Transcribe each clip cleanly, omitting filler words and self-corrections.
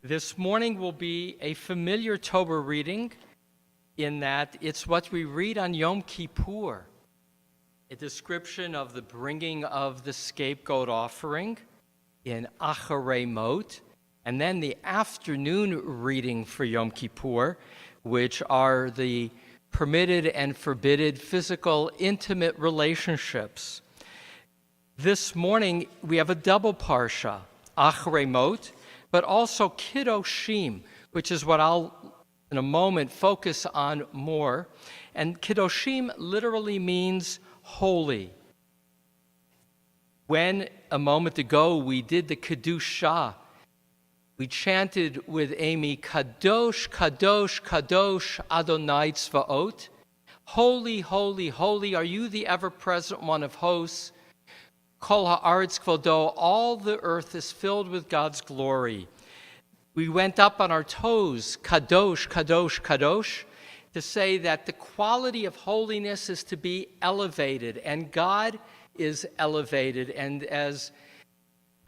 This morning will be a familiar Torah reading in that it's what we read on Yom Kippur, a description of the bringing of the scapegoat offering in Acharei Mot, and then the afternoon reading for Yom Kippur, which are the permitted and forbidden physical, intimate relationships. This morning, we have a double parsha, Acharei Mot, but also Kiddushim, which is what I'll, in a moment, focus on more. And Kiddushim literally means holy. When, a moment ago, we did the Kedusha, we chanted with Amy, Kadosh, Kadosh, Kadosh, Adonai Tzvaot. Holy, holy, holy, are you the ever-present one of hosts? Kol ha'aretz kvodo, all the earth is filled with God's glory. We went up on our toes, Kadosh, Kadosh, Kadosh, to say that the quality of holiness is to be elevated, and God is elevated. And as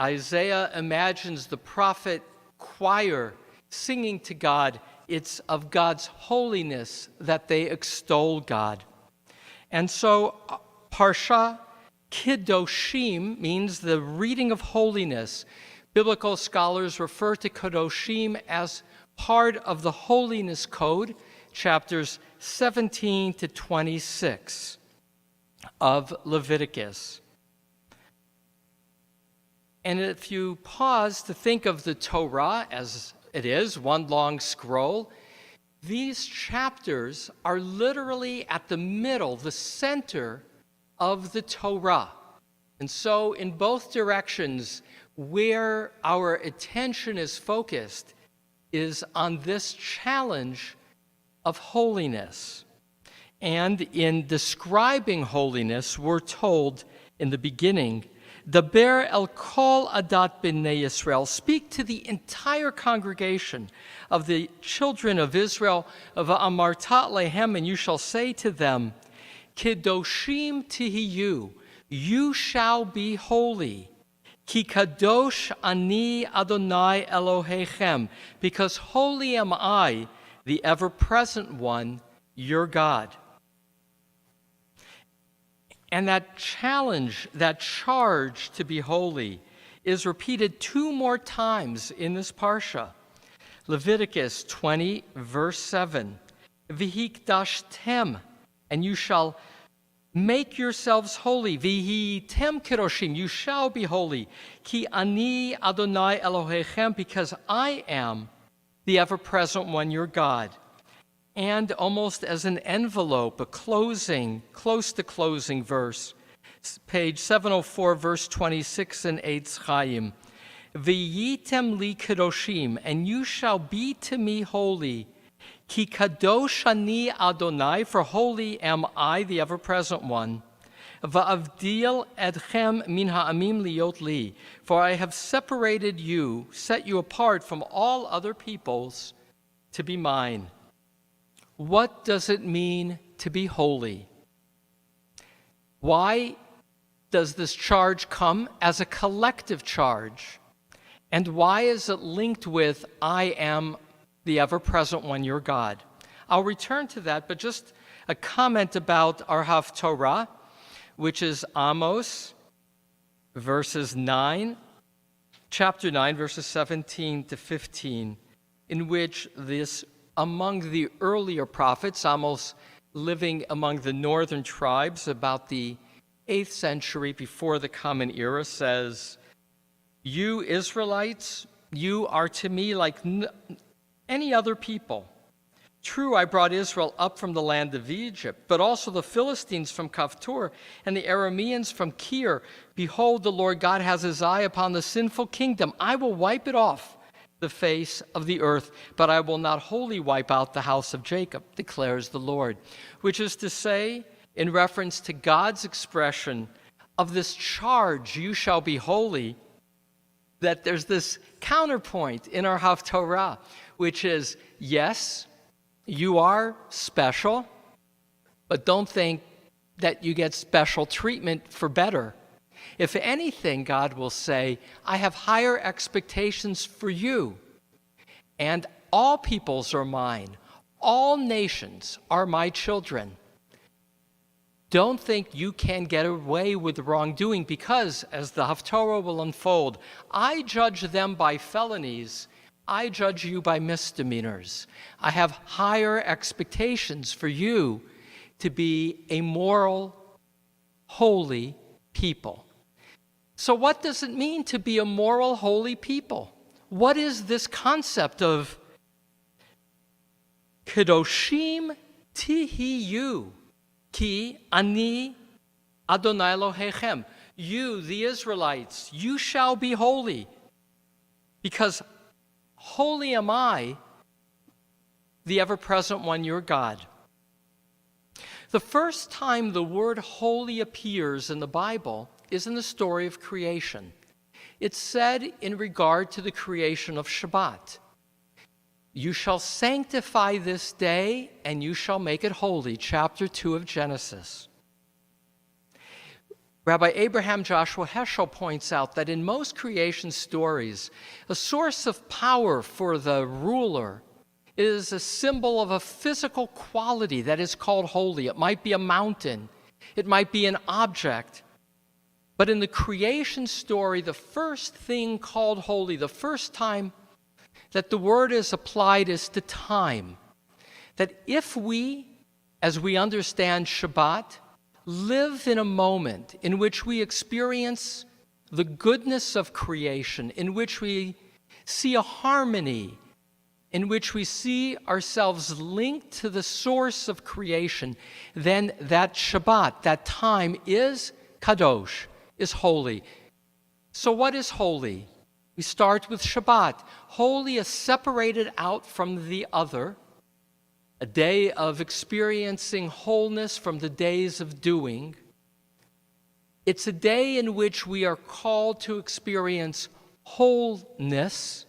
Isaiah imagines the prophet choir singing to God, it's of God's holiness that they extol God. And so, Parsha Kiddushim means the reading of holiness. Biblical scholars refer to Kedoshim as part of the Holiness Code, chapters 17 to 26 of Leviticus. And if you pause to think of the Torah as it is, one long scroll, these chapters are literally at the middle, the center of the Torah. And so in both directions, where our attention is focused is on this challenge of holiness. And in describing holiness, we're told in the beginning, Daber el kol adat b'nei Yisrael, speak to the entire congregation of the children of Israel, of Amarta lehem, and you shall say to them, Kedoshim tihiyu, you shall be holy. Ki kadosh ani Adonai Elohechem, because holy am I, the ever-present one, your God. And that challenge, that charge to be holy, is repeated 2 more times in this parsha. Leviticus 20, verse 7, V'hikdashtem, and you shall make yourselves holy. V'hitem kedoshim, you shall be holy. Ki ani Adonai Elohechem, because I am the ever-present one, your God. And almost as an envelope, a closing, close to closing verse, page 704, verse 26 in Eitz Chaim. V'yitem li kedoshim, and you shall be to me holy. Ki kadosh ani Adonai, for holy am I, the ever-present one. Va'avdil edchem min ha'amim liot li, for I have separated you, set you apart from all other peoples to be mine. What does it mean to be holy? Why does this charge come as a collective charge? And why is it linked with, I am the ever-present one, your God? I'll return to that, but just a comment about our Haftorah, which is Amos, verses 9, chapter 9, verses 17 to 15, in which this, among the earlier prophets, Amos living among the northern tribes about the 8th century before the Common Era, says, you Israelites, you are to me like any other people. True, I brought Israel up from the land of Egypt, but also the Philistines from Kaftor and the Arameans from Kir. Behold, the Lord God has his eye upon the sinful kingdom. I will wipe it off the face of the earth, but I will not wholly wipe out the house of Jacob, declares the Lord. Which is to say, in reference to God's expression of this charge, you shall be holy, that there's this counterpoint in our Haftorah, which is, yes, you are special, but don't think that you get special treatment for better. If anything, God will say, I have higher expectations for you. and all peoples are mine. All nations are my children. Don't think you can get away with wrongdoing because, as the Haftorah will unfold, I judge them by felonies. I judge you by misdemeanors. I have higher expectations for you to be a moral, holy people. So what does it mean to be a moral, holy people? What is this concept of Kedoshim Tihiyu? Ki ani Adonai Elohechem. You, the Israelites, you shall be holy, because holy am I, the ever-present one, your God. The first time the word holy appears in the Bible is in the story of creation. It's said in regard to the creation of Shabbat. You shall sanctify this day, and you shall make it holy, chapter 2 of Genesis. Rabbi Abraham Joshua Heschel points out that in most creation stories, a source of power for the ruler is a symbol of a physical quality that is called holy. It might be a mountain. It might be an object. But in the creation story, the first thing called holy, the first time that the word is applied is to time. That if we, as we understand Shabbat, live in a moment in which we experience the goodness of creation, in which we see a harmony, in which we see ourselves linked to the source of creation, then that Shabbat, that time, is kadosh, is holy. So what is holy? We start with Shabbat. Holy is separated out from the other, a day of experiencing wholeness from the days of doing. It's a day in which we are called to experience wholeness.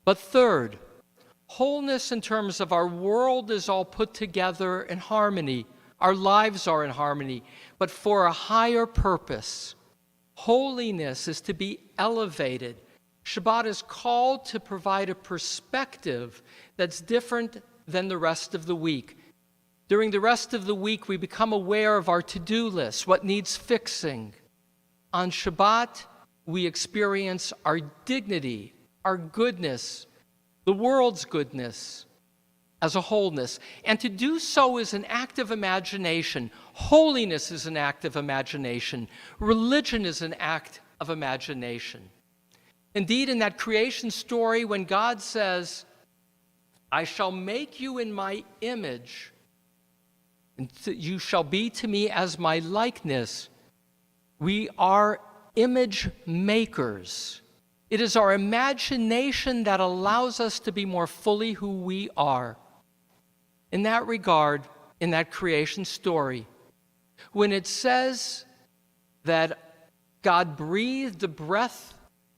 But third, wholeness in terms of our world is all put together in harmony. Our lives are in harmony, but for a higher purpose. Holiness is to be elevated. Shabbat is called to provide a perspective that's different than the rest of the week. During the rest of the week, we become aware of our to-do list, what needs fixing. On Shabbat, we experience our dignity, our goodness, the world's goodness as a wholeness. And to do so is an act of imagination. Holiness is an act of imagination. Religion is an act of imagination. Indeed, in that creation story, when God says, I shall make you in my image, and you shall be to me as my likeness, we are image makers. It is our imagination that allows us to be more fully who we are. In that regard, in that creation story, when it says that God breathed the breath,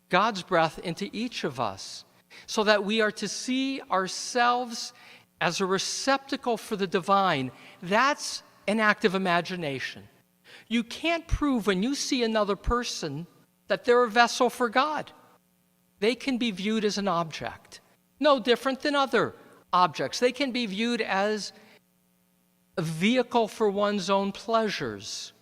God's breath, into each of us, so that we are to see ourselves as a receptacle for the divine, that's an act of imagination. You can't prove when you see another person that they're a vessel for God. They can be viewed as an object, no different than other objects. They can be viewed as a vehicle for one's own pleasures.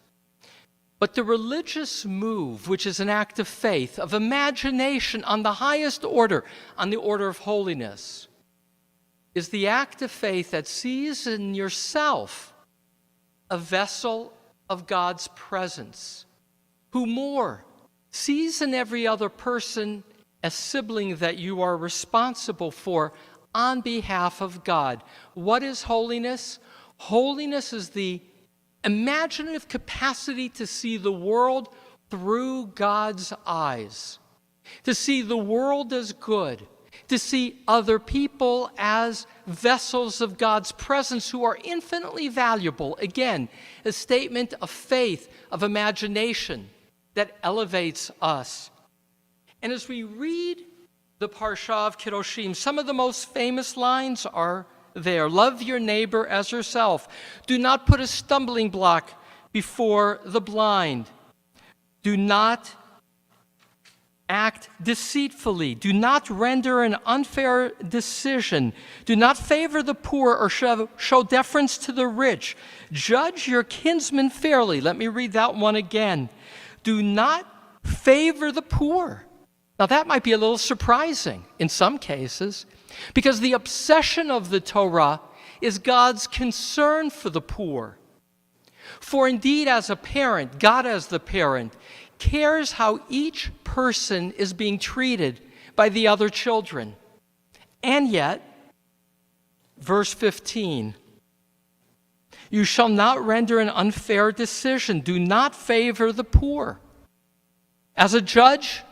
But the religious move, which is an act of faith, of imagination on the highest order, on the order of holiness, is the act of faith that sees in yourself a vessel of God's presence, who more sees in every other person a sibling that you are responsible for on behalf of God. What is holiness? Holiness is the imaginative capacity to see the world through God's eyes, to see the world as good, to see other people as vessels of God's presence who are infinitely valuable. Again, a statement of faith, of imagination that elevates us. And as we read the Parsha of Kedoshim, some of the most famous lines are there. Love your neighbor as yourself. Do not put a stumbling block before the blind. Do not act deceitfully. Do not render an unfair decision. Do not favor the poor or show deference to the rich. Judge your kinsmen fairly. Let me read that one again. Do not favor the poor. Now that might be a little surprising in some cases, because the obsession of the Torah is God's concern for the poor. For indeed, as a parent, God as the parent, cares how each person is being treated by the other children. And yet, verse 15, you shall not render an unfair decision. Do not favor the poor. As a judge,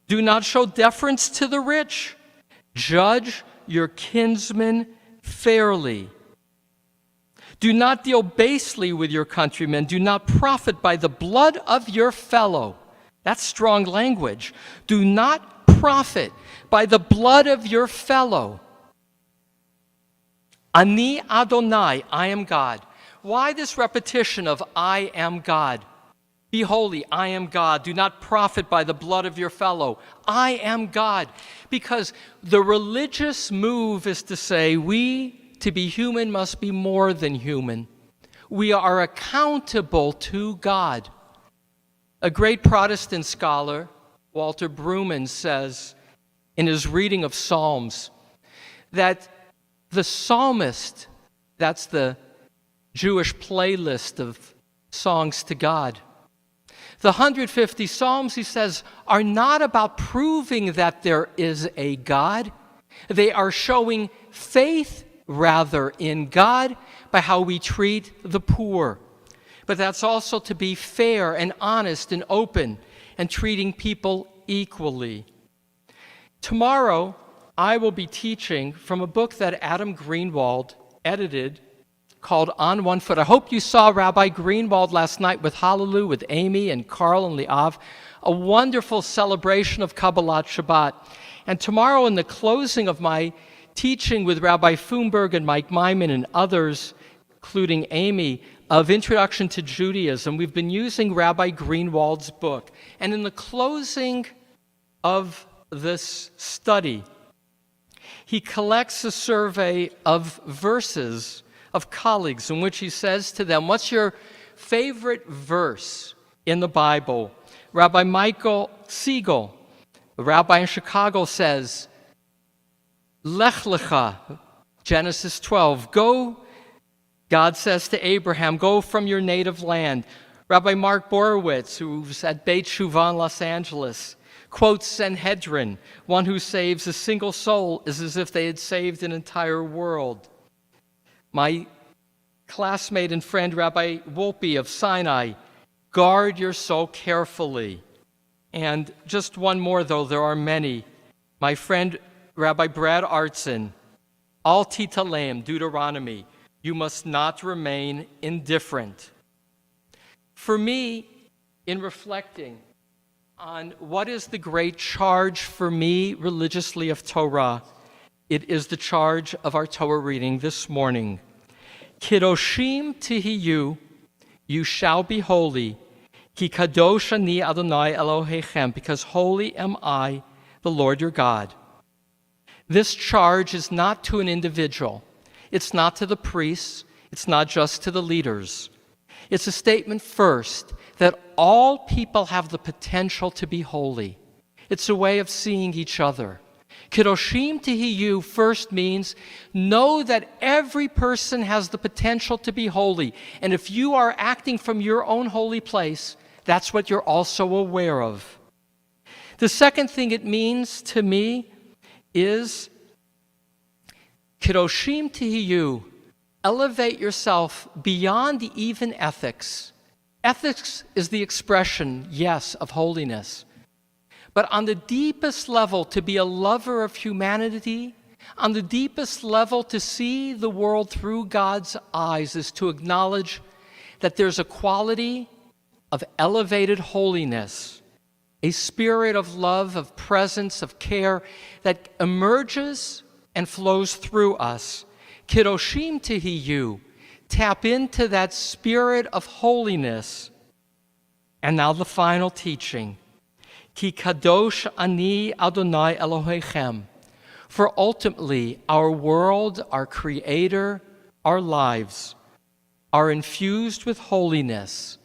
do not show deference to the rich. Judge your kinsmen fairly. Do not deal basely with your countrymen. Do not profit by the blood of your fellow. That's strong language. Do not profit by the blood of your fellow. Ani Adonai, I am God. Why this repetition of I am God? Be holy, I am God. Do not profit by the blood of your fellow. I am God. Because the religious move is to say, we, to be human, must be more than human. We are accountable to God. A great Protestant scholar, Walter Brueggemann, says in his reading of Psalms that the psalmist, that's the Jewish playlist of songs to God, the 150 Psalms, he says, are not about proving that there is a God. They are showing faith, rather, in God by how we treat the poor. But that's also to be fair and honest and open and treating people equally. Tomorrow, I will be teaching from a book that Adam Greenwald edited called On One Foot. I hope you saw Rabbi Greenwald last night with Hallelu, with Amy and Carl and Liav, a wonderful celebration of Kabbalat Shabbat. And tomorrow, in the closing of my teaching with Rabbi Foomberg and Mike Myman and others, including Amy, of Introduction to Judaism, we've been using Rabbi Greenwald's book. And in the closing of this study, he collects a survey of verses of colleagues in which he says to them, what's your favorite verse in the Bible? Rabbi Michael Siegel, a rabbi in Chicago, says, Lech Lecha, Genesis 12, go, God says to Abraham, go from your native land. Rabbi Mark Borowitz, who's at Beit Shuvah in Los Angeles, quotes Sanhedrin, one who saves a single soul is as if they had saved an entire world. My classmate and friend, Rabbi Wolpe of Sinai, guard your soul carefully. And just one more, though, there are many. My friend, Rabbi Brad Artson, Al Titalem, Deuteronomy, you must not remain indifferent. For me, in reflecting on what is the great charge for me religiously of Torah, it is the charge of our Torah reading this morning. Kidoshim tihiyu, you shall be holy. Ki kadosh ani Adonai Elohechem, because holy am I, the Lord your God. This charge is not to an individual. It's not to the priests. It's not just to the leaders. It's a statement first that all people have the potential to be holy. It's a way of seeing each other. Kidoshim tihiyu first means know that every person has the potential to be holy. And if you are acting from your own holy place, that's what you're also aware of. The second thing it means to me is Kidoshim tihiyu, elevate yourself beyond even ethics. Ethics is the expression, yes, of holiness. But on the deepest level, to be a lover of humanity, on the deepest level, to see the world through God's eyes is to acknowledge that there's a quality of elevated holiness, a spirit of love, of presence, of care that emerges and flows through us. Kidoshim tihiyu, tap into that spirit of holiness. And now the final teaching. Ki kadosh ani Adonai Elohechem. For ultimately, our world, our Creator, our lives are infused with holiness.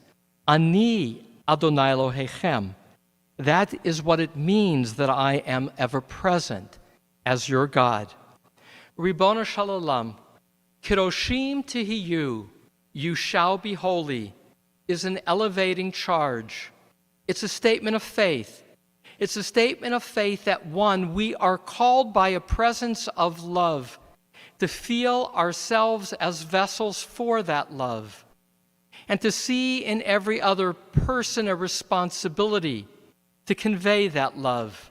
Ani Adonai Elohechem. That is what it means that I am ever present as your God. Ribono shel olam, Kedoshim tihiyu, you shall be holy, is an elevating charge. It's a statement of faith. It's a statement of faith that, one, we are called by a presence of love to feel ourselves as vessels for that love, and to see in every other person a responsibility to convey that love.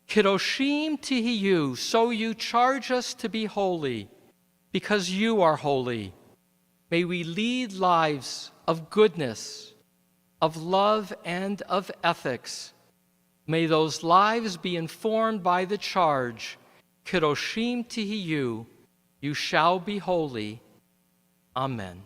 Kedoshim tihiyu, so you charge us to be holy, because you are holy. May we lead lives of goodness, of love, and of ethics. May those lives be informed by the charge, Kedoshim tihiyu, you shall be holy. Amen.